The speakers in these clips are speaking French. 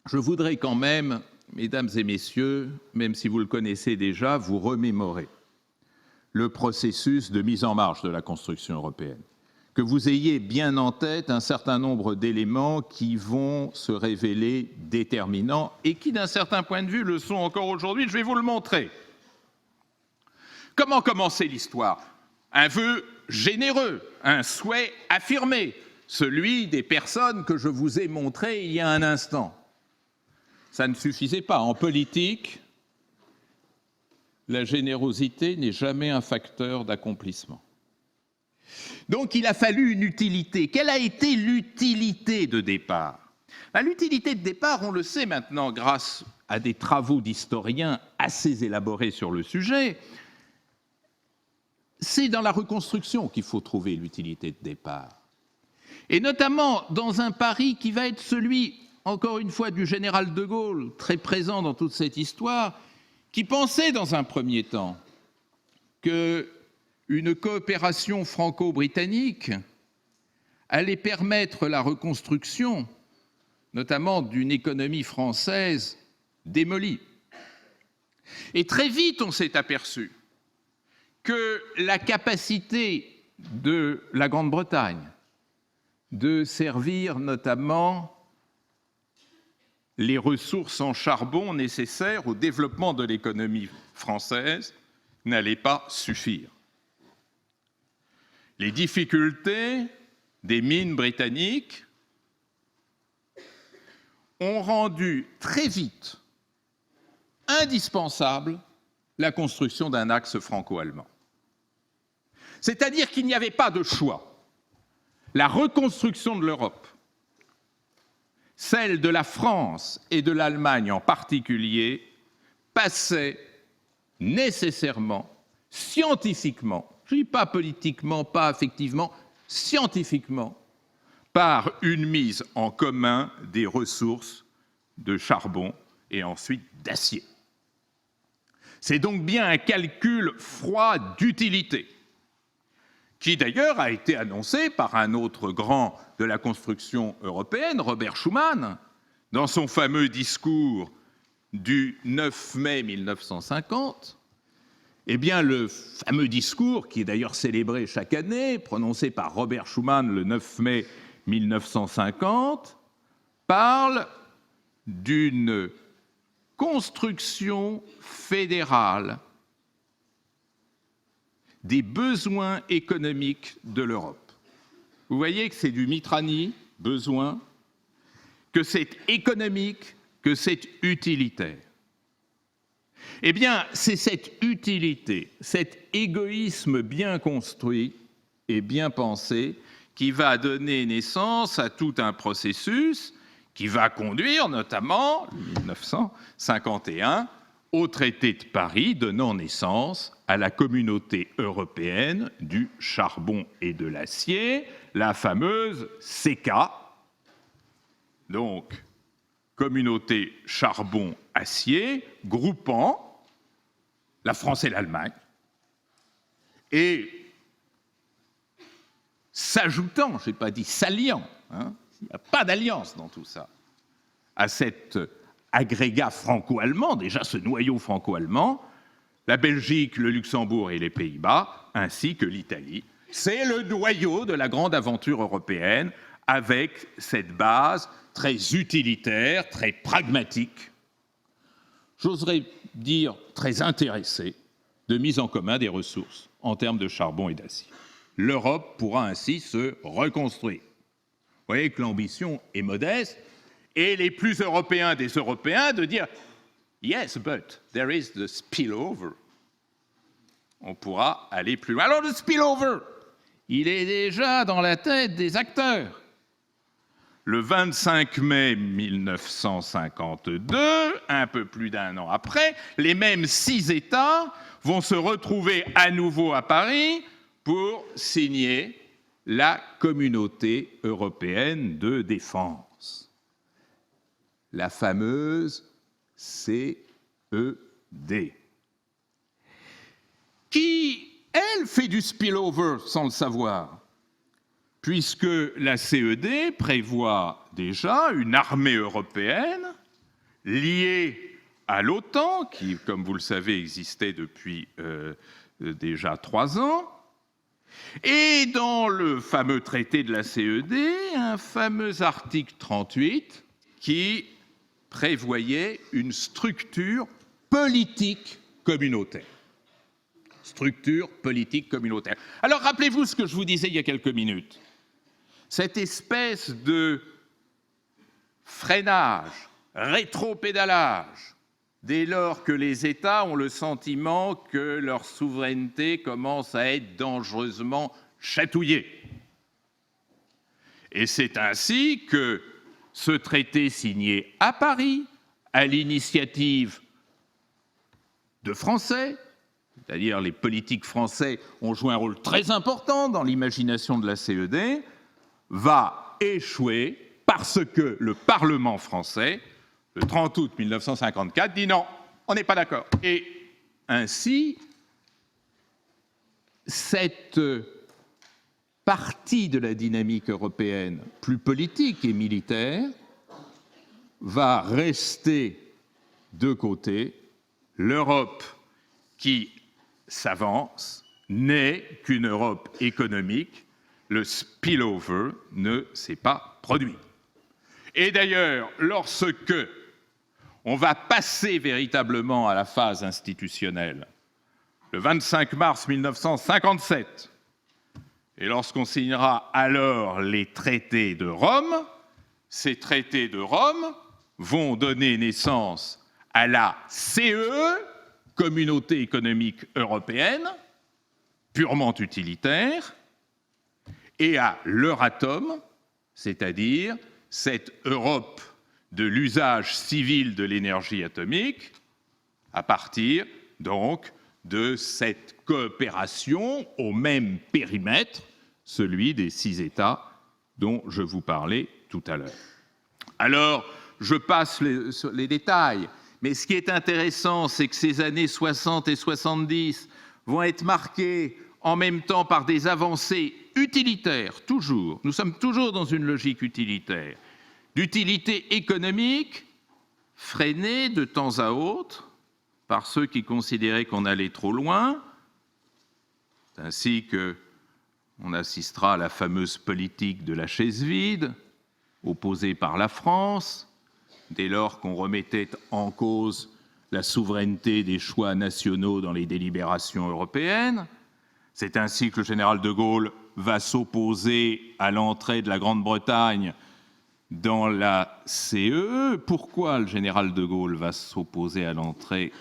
je voudrais quand même, mesdames et messieurs, même si vous le connaissez déjà, vous remémorer le processus de mise en marche de la construction européenne. Que vous ayez bien en tête un certain nombre d'éléments qui vont se révéler déterminants et qui, d'un certain point de vue, le sont encore aujourd'hui. Je vais vous le montrer. Comment commencer l'histoire? Un vœu généreux, un souhait affirmé, celui des personnes que je vous ai montrées il y a un instant. Ça ne suffisait pas. En politique, la générosité n'est jamais un facteur d'accomplissement. Donc il a fallu une utilité. Quelle a été l'utilité de départ? L'utilité de départ, on le sait maintenant grâce à des travaux d'historiens assez élaborés sur le sujet, c'est dans la reconstruction qu'il faut trouver l'utilité de départ. Et notamment dans un Paris qui va être celui, encore une fois, du général de Gaulle, très présent dans toute cette histoire, qui pensait dans un premier temps qu'une coopération franco-britannique allait permettre la reconstruction, notamment d'une économie française démolie. Et très vite, on s'est aperçu que la capacité de la Grande-Bretagne de servir notamment les ressources en charbon nécessaires au développement de l'économie française n'allait pas suffire. Les difficultés des mines britanniques ont rendu très vite indispensable la construction d'un axe franco-allemand. C'est-à-dire qu'il n'y avait pas de choix. La reconstruction de l'Europe, celle de la France et de l'Allemagne en particulier, passait nécessairement, scientifiquement, je ne dis pas politiquement, pas affectivement, scientifiquement, par une mise en commun des ressources de charbon et ensuite d'acier. C'est donc bien un calcul froid d'utilité, qui d'ailleurs a été annoncé par un autre grand de la construction européenne, Robert Schuman, dans son fameux discours du 9 mai 1950. Eh bien, le fameux discours, qui est d'ailleurs célébré chaque année, prononcé par Robert Schuman le 9 mai 1950, parle d'une construction fédérale des besoins économiques de l'Europe. Vous voyez que c'est du Mitrani, besoin, que c'est économique, que c'est utilitaire. Eh bien, c'est cette utilité, cet égoïsme bien construit et bien pensé qui va donner naissance à tout un processus qui va conduire notamment, en 1951, au traité de Paris, donnant naissance à la communauté européenne du charbon et de l'acier, la fameuse CECA, donc communauté charbon-acier, groupant la France et l'Allemagne, et s'ajoutant, je n'ai pas dit s'alliant, il n'y a pas d'alliance dans tout ça, à cet agrégat franco-allemand, déjà ce noyau franco-allemand, la Belgique, le Luxembourg et les Pays-Bas, ainsi que l'Italie. C'est le noyau de la grande aventure européenne, avec cette base très utilitaire, très pragmatique, j'oserais dire très intéressée, de mise en commun des ressources en termes de charbon et d'acier. L'Europe pourra ainsi se reconstruire. Vous voyez que l'ambition est modeste, et les plus européens des Européens de dire « Yes, but there is the spillover ». On pourra aller plus loin. Alors le spillover, il est déjà dans la tête des acteurs. Le 25 mai 1952, un peu plus d'un an après, les mêmes 6 États vont se retrouver à nouveau à Paris pour signer la Communauté européenne de défense, la fameuse CED, qui, elle, fait du spillover sans le savoir, puisque la CED prévoit déjà une armée européenne lié à l'OTAN, qui, comme vous le savez, existait depuis déjà 3 ans, et dans le fameux traité de la CED, un fameux article 38 qui prévoyait une structure politique communautaire. Structure politique communautaire. Alors rappelez-vous ce que je vous disais il y a quelques minutes. Cette espèce de freinage, rétropédalage, dès lors que les États ont le sentiment que leur souveraineté commence à être dangereusement chatouillée. Et c'est ainsi que ce traité signé à Paris, à l'initiative de Français, c'est-à-dire les politiques français ont joué un rôle très important dans l'imagination de la CED, va échouer parce que le Parlement français, le 30 août 1954, dit non, on n'est pas d'accord. Et ainsi, cette partie de la dynamique européenne, plus politique et militaire, va rester de côté. L'Europe qui s'avance n'est qu'une Europe économique. Le spillover ne s'est pas produit. Et d'ailleurs, lorsque on va passer véritablement à la phase institutionnelle, le 25 mars 1957, et lorsqu'on signera alors les traités de Rome, ces traités de Rome vont donner naissance à la CEE, Communauté économique européenne, purement utilitaire, et à l'Euratom, c'est-à-dire cette Europe de l'usage civil de l'énergie atomique, à partir donc de cette coopération au même périmètre, celui des 6 États dont je vous parlais tout à l'heure. Alors, je passe les détails, mais ce qui est intéressant, c'est que ces années 60 et 70 vont être marquées en même temps par des avancées utilitaires, toujours. Nous sommes toujours dans une logique utilitaire, d'utilité économique, freinée de temps à autre par ceux qui considéraient qu'on allait trop loin, ainsi qu'on assistera à la fameuse politique de la chaise vide, opposée par la France, dès lors qu'on remettait en cause la souveraineté des choix nationaux dans les délibérations européennes. C'est ainsi que le général de Gaulle va s'opposer à l'entrée de la Grande-Bretagne dans la CEE. Pourquoi le général de Gaulle va s'opposer à l'entrée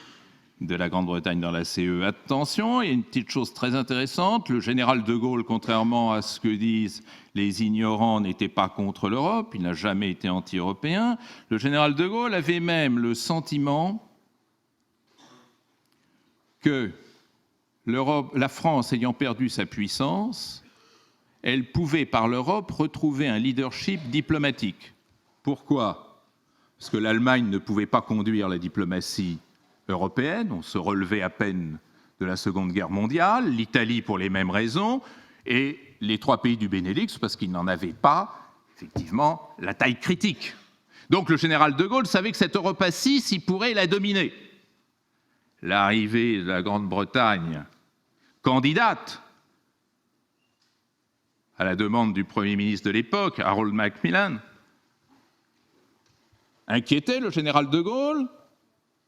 de la Grande-Bretagne dans la CEE? Attention, il y a une petite chose très intéressante. Le général de Gaulle, contrairement à ce que disent les ignorants, n'était pas contre l'Europe, il n'a jamais été anti-européen. Le général de Gaulle avait même le sentiment que la France ayant perdu sa puissance, elle pouvait par l'Europe retrouver un leadership diplomatique. Pourquoi? Parce que l'Allemagne ne pouvait pas conduire la diplomatie européenne, on se relevait à peine de la Seconde Guerre mondiale, l'Italie pour les mêmes raisons, et les 3 pays du Benelux parce qu'ils n'en avaient pas, effectivement, la taille critique. Donc le général de Gaulle savait que cette Europe à 6, il pourrait la dominer. L'arrivée de la Grande-Bretagne, candidate, à la demande du Premier ministre de l'époque, Harold Macmillan, inquiétait le général de Gaulle,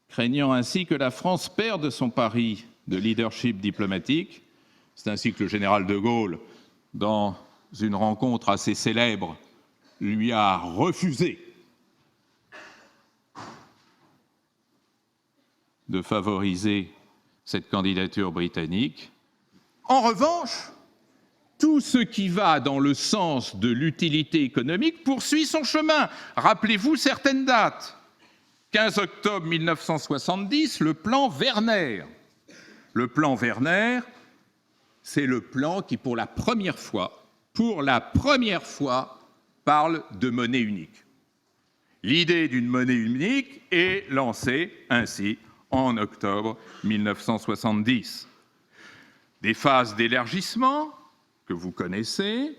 craignant ainsi que la France perde son pari de leadership diplomatique. C'est ainsi que le général de Gaulle, dans une rencontre assez célèbre, lui a refusé de favoriser cette candidature britannique. En revanche, tout ce qui va dans le sens de l'utilité économique poursuit son chemin. Rappelez-vous certaines dates. 15 octobre 1970, le plan Werner. Le plan Werner, c'est le plan qui, pour la première fois, parle de monnaie unique. L'idée d'une monnaie unique est lancée ainsi en octobre 1970. Des phases d'élargissement que vous connaissez,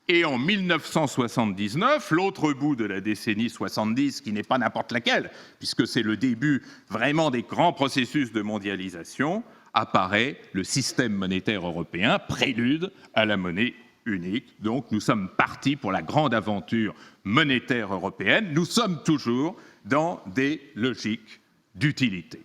Et en 1979, l'autre bout de la décennie 70, qui n'est pas n'importe laquelle, puisque c'est le début vraiment des grands processus de mondialisation, apparaît le système monétaire européen, prélude à la monnaie unique. Donc nous sommes partis pour la grande aventure monétaire européenne. Nous sommes toujours dans des logiques d'utilité.